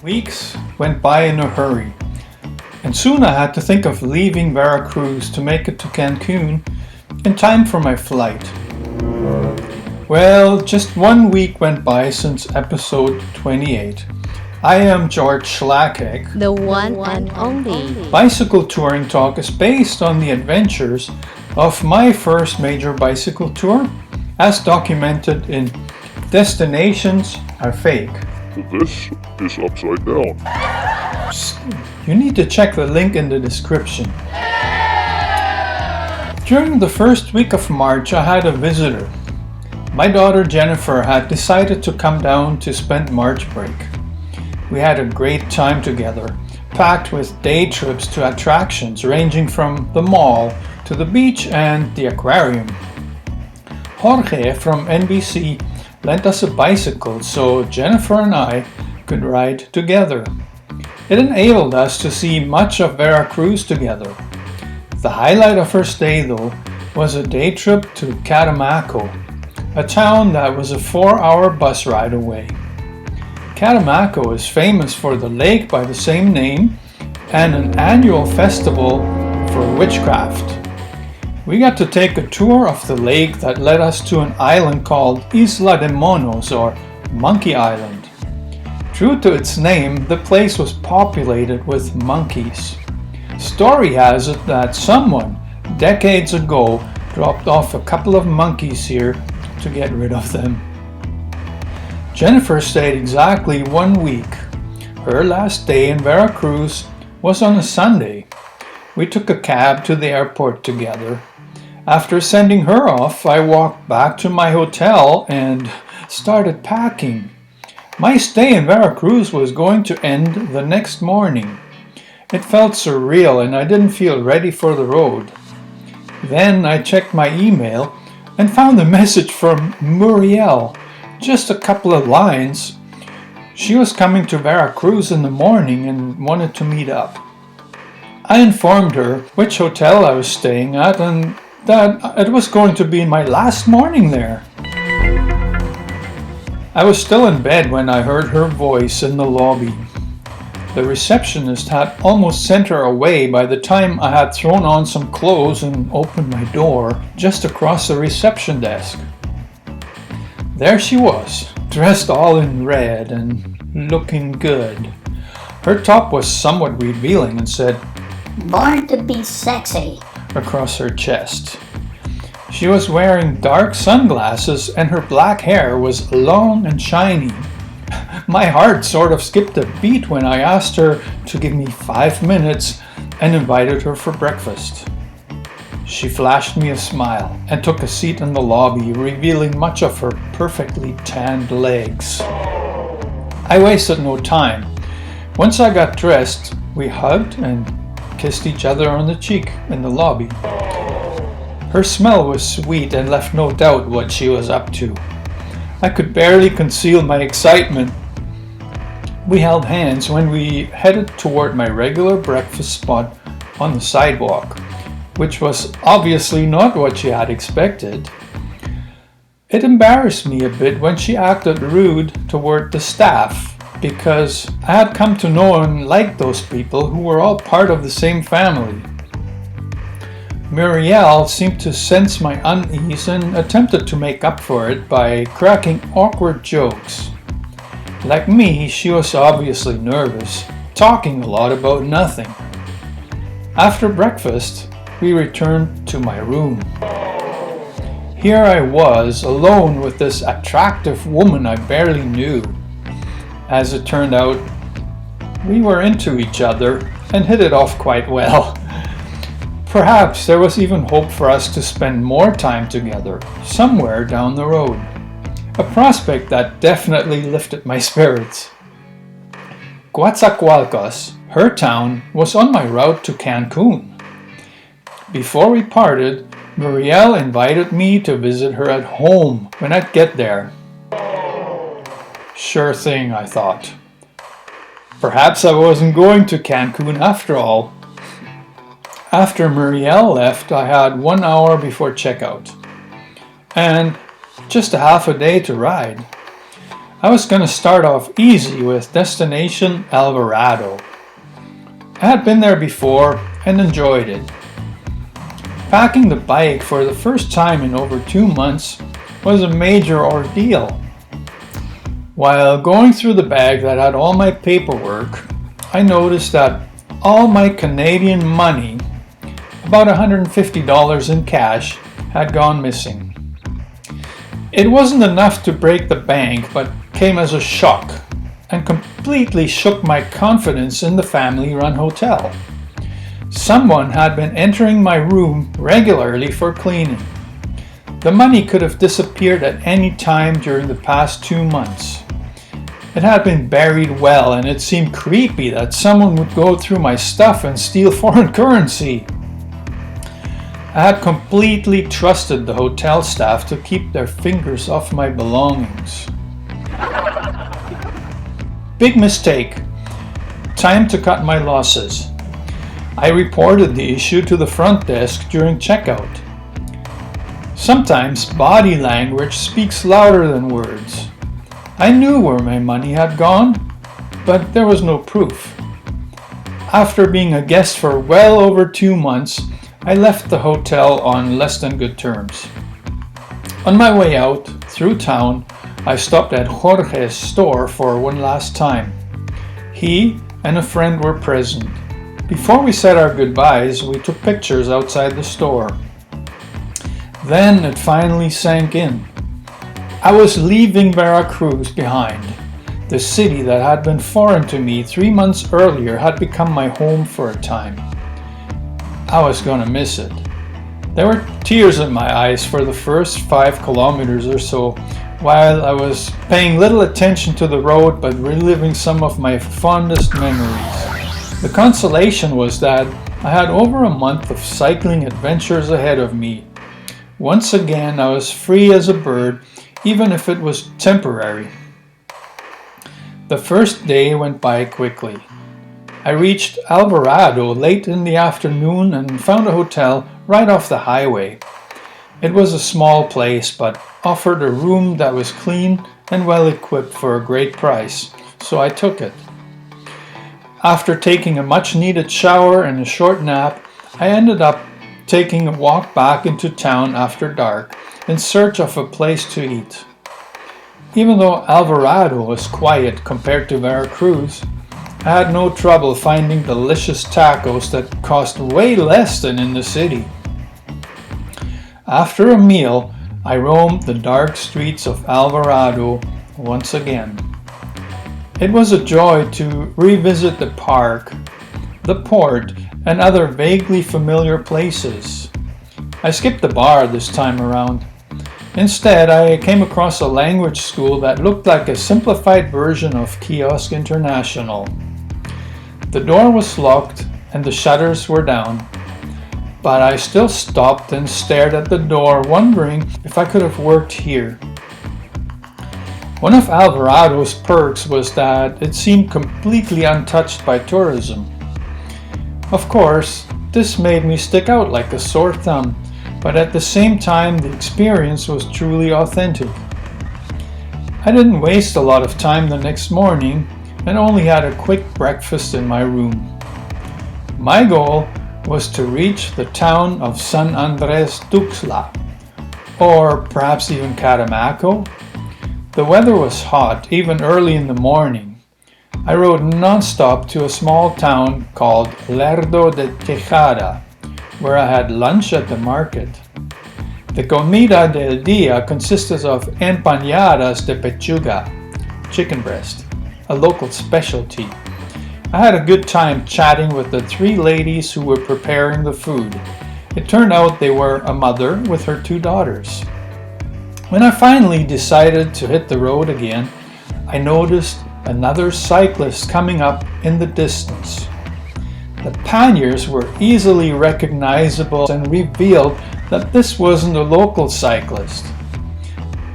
Weeks went by in a hurry, and soon I had to think of leaving Veracruz to make it to Cancun in time for my flight. Well, just 1 week went by since episode 28. I am George Schlacek. The one and only. Bicycle Touring Talk is based on the adventures of my first major bicycle tour, as documented in Destinations Are Fake. This is upside down. You need to check the link in the description. During the first week of March, I had a visitor. My daughter Jennifer had decided to come down to spend March break. We had a great time together, packed with day trips to attractions ranging from the mall to the beach and the aquarium. Jorge from NBC lent us a bicycle so Jennifer and I could ride together. It enabled us to see much of Veracruz together. The highlight of her stay, though, was a day trip to Catemaco, a town that was a 4-hour bus ride away. Catemaco is famous for the lake by the same name and an annual festival for witchcraft. We got to take a tour of the lake that led us to an island called Isla de Monos, or Monkey Island. True to its name, the place was populated with monkeys. Story has it that someone, decades ago, dropped off a couple of monkeys here to get rid of them. Jennifer stayed exactly 1 week. Her last day in Veracruz was on a Sunday. We took a cab to the airport together. After sending her off, I walked back to my hotel and started packing. My stay in Veracruz was going to end the next morning. It felt surreal and I didn't feel ready for the road. Then I checked my email and found a message from Muriel, just a couple of lines. She was coming to Veracruz in the morning and wanted to meet up. I informed her which hotel I was staying at and that it was going to be my last morning there. I was still in bed when I heard her voice in the lobby. The receptionist had almost sent her away by the time I had thrown on some clothes and opened my door just across the reception desk. There she was, dressed all in red and looking good. Her top was somewhat revealing and said, "Born to be sexy," across her chest. She was wearing dark sunglasses and her black hair was long and shiny. My heart sort of skipped a beat when I asked her to give me 5 minutes and invited her for breakfast. She flashed me a smile and took a seat in the lobby, revealing much of her perfectly tanned legs. I wasted no time. Once I got dressed, we hugged and kissed each other on the cheek in the lobby. Her smell was sweet and left no doubt what she was up to. I could barely conceal my excitement. We held hands when we headed toward my regular breakfast spot on the sidewalk, which was obviously not what she had expected. It embarrassed me a bit when she acted rude toward the staff, because I had come to know and like those people who were all part of the same family. Muriel seemed to sense my unease and attempted to make up for it by cracking awkward jokes. Like me, she was obviously nervous, talking a lot about nothing. After breakfast, we returned to my room. Here I was, alone with this attractive woman I barely knew. As it turned out, we were into each other and hit it off quite well. Perhaps there was even hope for us to spend more time together, somewhere down the road. A prospect that definitely lifted my spirits. Coatzacoalcos, her town, was on my route to Cancun. Before we parted, Muriel invited me to visit her at home when I'd get there. Sure thing, I thought. Perhaps I wasn't going to Cancun after all. After Muriel left, I had 1 hour before checkout, and just a half a day to ride. I was going to start off easy with destination Alvarado. I had been there before and enjoyed it. Packing the bike for the first time in over 2 months was a major ordeal. While going through the bag that had all my paperwork, I noticed that all my Canadian money, about $150 in cash, had gone missing. It wasn't enough to break the bank, but came as a shock and completely shook my confidence in the family-run hotel. Someone had been entering my room regularly for cleaning. The money could have disappeared at any time during the past 2 months. It had been buried well, and it seemed creepy that someone would go through my stuff and steal foreign currency. I had completely trusted the hotel staff to keep their fingers off my belongings. Big mistake. Time to cut my losses. I reported the issue to the front desk during checkout. Sometimes body language speaks louder than words. I knew where my money had gone, but there was no proof. After being a guest for well over 2 months, I left the hotel on less than good terms. On my way out, through town, I stopped at Jorge's store for one last time. He and a friend were present. Before we said our goodbyes, we took pictures outside the store. Then it finally sank in. I was leaving Veracruz behind. The city that had been foreign to me 3 months earlier had become my home for a time. I was gonna miss it. There were tears in my eyes for the first 5 kilometers or so, while I was paying little attention to the road but reliving some of my fondest memories. The consolation was that I had over a month of cycling adventures ahead of me. Once again, I was free as a bird, even if it was temporary. The first day went by quickly. I reached Alvarado late in the afternoon and found a hotel right off the highway. It was a small place, but offered a room that was clean and well equipped for a great price, so I took it. After taking a much needed shower and a short nap, I ended up taking a walk back into town after dark in search of a place to eat. Even though Alvarado was quiet compared to Veracruz, I had no trouble finding delicious tacos that cost way less than in the city. After a meal, I roamed the dark streets of Alvarado once again. It was a joy to revisit the park, the port, and other vaguely familiar places. I skipped the bar this time around. Instead, I came across a language school that looked like a simplified version of Kiosk International. The door was locked and the shutters were down, but I still stopped and stared at the door, wondering if I could have worked here. One of Alvarado's perks was that it seemed completely untouched by tourism. Of course, this made me stick out like a sore thumb, but at the same time the experience was truly authentic. I didn't waste a lot of time the next morning and only had a quick breakfast in my room. My goal was to reach the town of San Andres Tuxtla, or perhaps even Catemaco. The weather was hot, even early in the morning. I rode non-stop to a small town called Lerdo de Tejada, where I had lunch at the market. The comida del día consisted of empanadas de pechuga, chicken breast, a local specialty. I had a good time chatting with the 3 ladies who were preparing the food. It turned out they were a mother with her 2 daughters. When I finally decided to hit the road again, I noticed another cyclist coming up in the distance. The panniers were easily recognizable and revealed that this wasn't a local cyclist.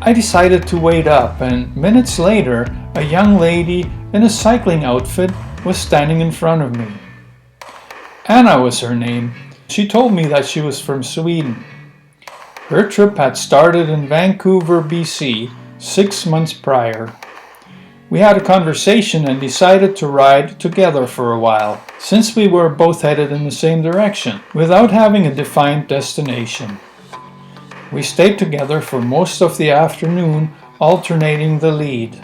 I decided to wait up, and minutes later, a young lady in a cycling outfit was standing in front of me. Anna was her name. She told me that she was from Sweden. Her trip had started in Vancouver, BC, 6 months prior. We had a conversation and decided to ride together for a while, since we were both headed in the same direction, without having a defined destination. We stayed together for most of the afternoon, alternating the lead.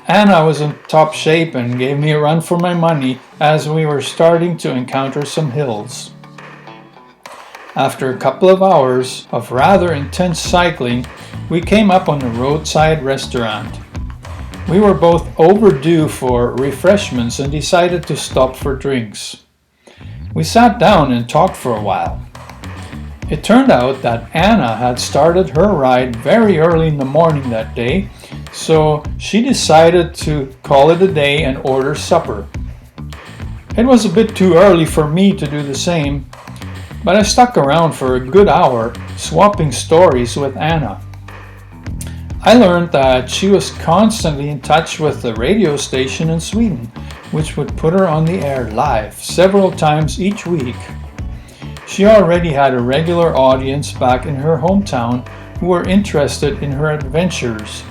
Anna was in top shape and gave me a run for my money as we were starting to encounter some hills. After a couple of hours of rather intense cycling, we came up on a roadside restaurant. We were both overdue for refreshments and decided to stop for drinks. We sat down and talked for a while. It turned out that Anna had started her ride very early in the morning that day, so she decided to call it a day and order supper. It was a bit too early for me to do the same, but I stuck around for a good hour, swapping stories with Anna. I learned that she was constantly in touch with the radio station in Sweden, which would put her on the air live several times each week. She already had a regular audience back in her hometown who were interested in her adventures,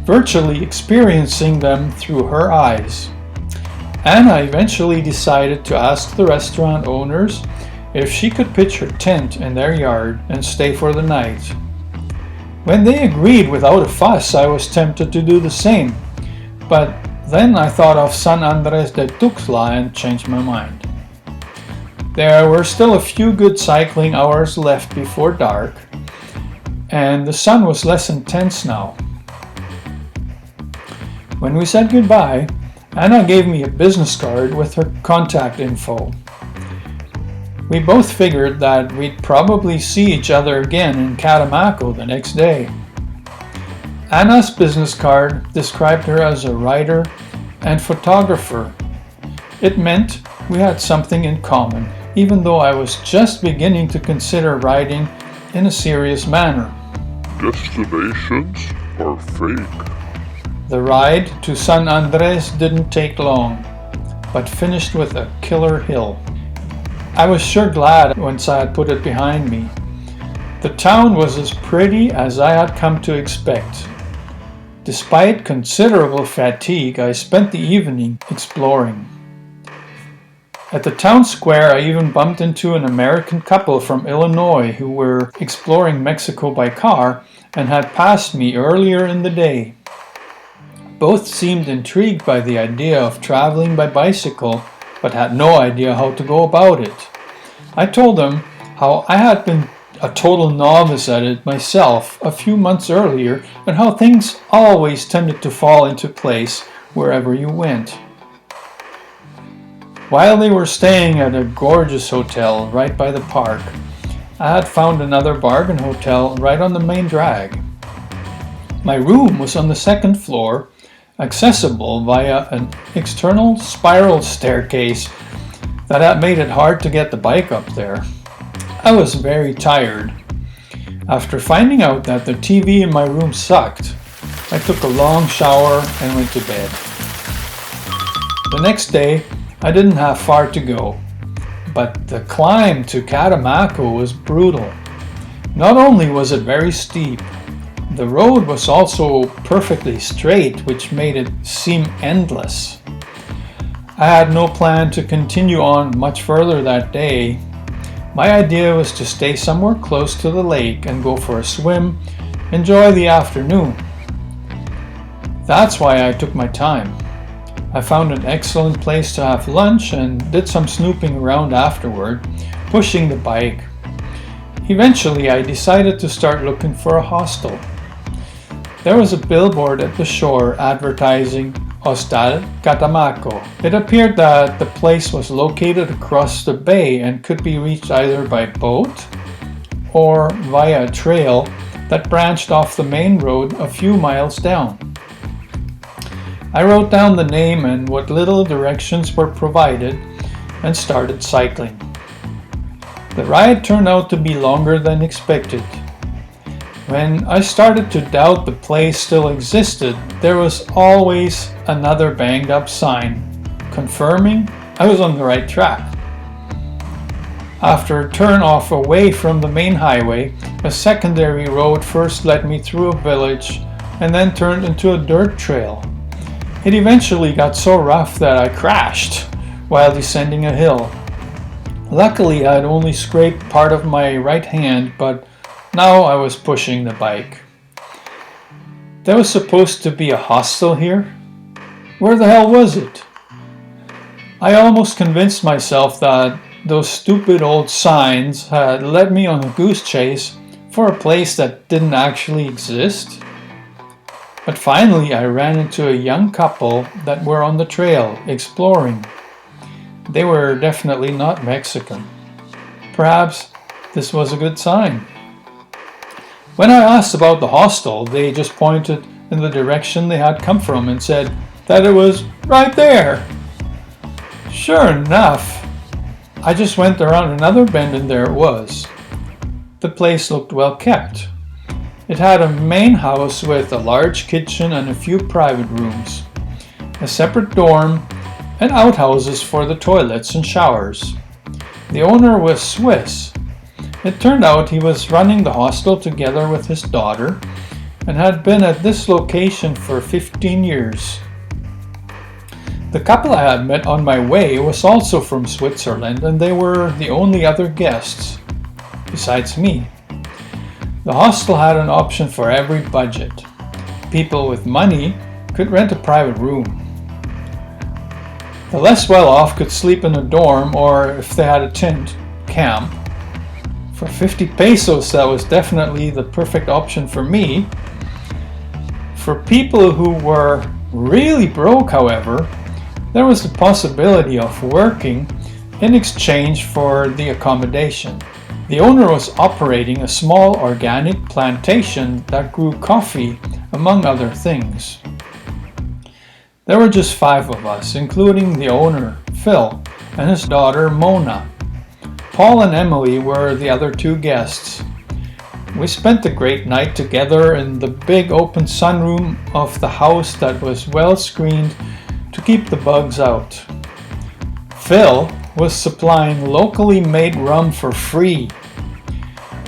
virtually experiencing them through her eyes. Anna eventually decided to ask the restaurant owners if she could pitch her tent in their yard and stay for the night. When they agreed without a fuss, I was tempted to do the same, but then I thought of San Andres de Tuxtla and changed my mind. There were still a few good cycling hours left before dark, and the sun was less intense now. When we said goodbye, Anna gave me a business card with her contact info. We both figured that we'd probably see each other again in Catemaco the next day. Anna's business card described her as a writer and photographer. It meant we had something in common, even though I was just beginning to consider writing in a serious manner. Destinations are fake. The ride to San Andres didn't take long, but finished with a killer hill. I was sure glad once I had put it behind me. The town was as pretty as I had come to expect. Despite considerable fatigue, I spent the evening exploring. At the town square, I even bumped into an American couple from Illinois who were exploring Mexico by car and had passed me earlier in the day. Both seemed intrigued by the idea of traveling by bicycle, but had no idea how to go about it. I told them how I had been a total novice at it myself a few months earlier and how things always tended to fall into place wherever you went. While they were staying at a gorgeous hotel right by the park, I had found another bargain hotel right on the main drag. My room was on the second floor, accessible via an external spiral staircase that had made it hard to get the bike up there. I was very tired. After finding out that the TV in my room sucked, I took a long shower and went to bed. The next day, I didn't have far to go, but the climb to Catemaco was brutal. Not only was it very steep, the road was also perfectly straight, which made it seem endless. I had no plan to continue on much further that day. My idea was to stay somewhere close to the lake and go for a swim, enjoy the afternoon. That's why I took my time. I found an excellent place to have lunch and did some snooping around afterward, pushing the bike. Eventually, I decided to start looking for a hostel. There was a billboard at the shore advertising Hostal Catemaco. It appeared that the place was located across the bay and could be reached either by boat or via a trail that branched off the main road a few miles down. I wrote down the name and what little directions were provided and started cycling. The ride turned out to be longer than expected. When I started to doubt the place still existed, there was always another banged up sign, confirming I was on the right track. After a turn off away from the main highway, a secondary road first led me through a village and then turned into a dirt trail. It eventually got so rough that I crashed while descending a hill. Luckily, I had only scraped part of my right hand, but now I was pushing the bike. There was supposed to be a hostel here. Where the hell was it? I almost convinced myself that those stupid old signs had led me on a goose chase for a place that didn't actually exist. But finally I ran into a young couple that were on the trail exploring. They were definitely not Mexican. Perhaps this was a good sign. When I asked about the hostel, they just pointed in the direction they had come from and said that it was right there. Sure enough, I just went around another bend and there it was. The place looked well kept. It had a main house with a large kitchen and a few private rooms, a separate dorm, and outhouses for the toilets and showers. The owner was Swiss. It turned out he was running the hostel together with his daughter and had been at this location for 15 years. The couple I had met on my way was also from Switzerland, and they were the only other guests, besides me. The hostel had an option for every budget. People with money could rent a private room. The less well-off could sleep in a dorm, or if they had a tent, camp. For 50 pesos, that was definitely the perfect option for me. For people who were really broke, however, there was the possibility of working in exchange for the accommodation. The owner was operating a small organic plantation that grew coffee, among other things. There were just 5 of us, including the owner, Phil, and his daughter, Mona. Paul and Emily were the other 2 guests. We spent a great night together in the big open sunroom of the house that was well screened to keep the bugs out. Phil was supplying locally made rum for free.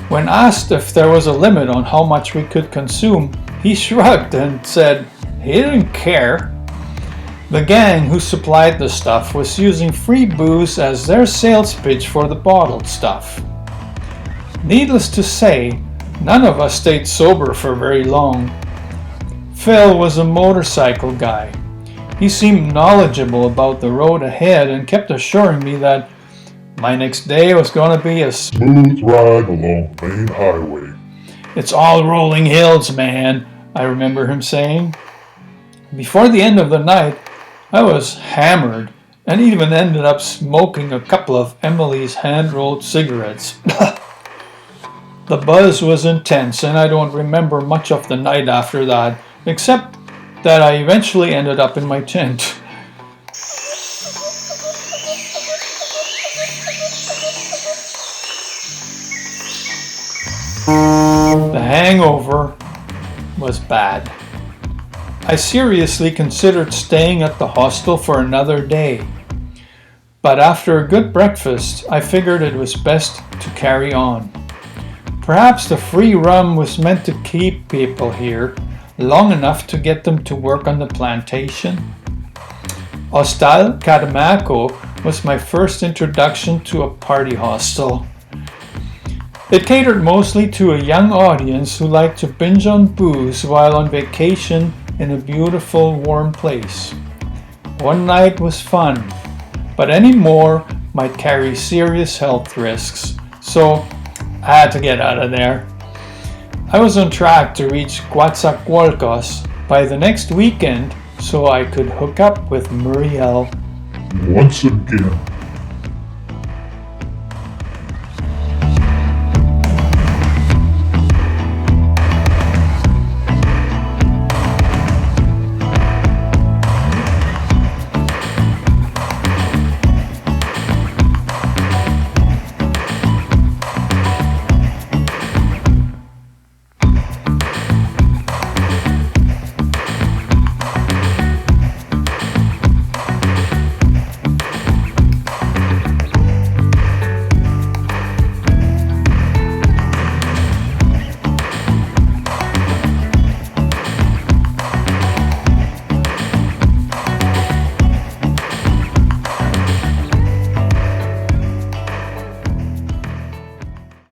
When asked if there was a limit on how much we could consume, he shrugged and said he didn't care. The gang who supplied the stuff was using free booze as their sales pitch for the bottled stuff. Needless to say, none of us stayed sober for very long. Phil was a motorcycle guy. He seemed knowledgeable about the road ahead and kept assuring me that my next day was going to be a Smooth ride along the main highway. "It's all rolling hills, man," I remember him saying. Before the end of the night, I was hammered and even ended up smoking a couple of Emily's hand-rolled cigarettes. The buzz was intense and I don't remember much of the night after that, except that I eventually ended up in my tent. The hangover was bad. I seriously considered staying at the hostel for another day. But after a good breakfast, I figured it was best to carry on. Perhaps the free rum was meant to keep people here long enough to get them to work on the plantation. Hostal Catemaco was my first introduction to a party hostel. It catered mostly to a young audience who liked to binge on booze while on vacation in a beautiful, warm place. One night was fun, but any more might carry serious health risks, so I had to get out of there. I was on track to reach Coatzacoalcos by the next weekend so I could hook up with Muriel. Once again,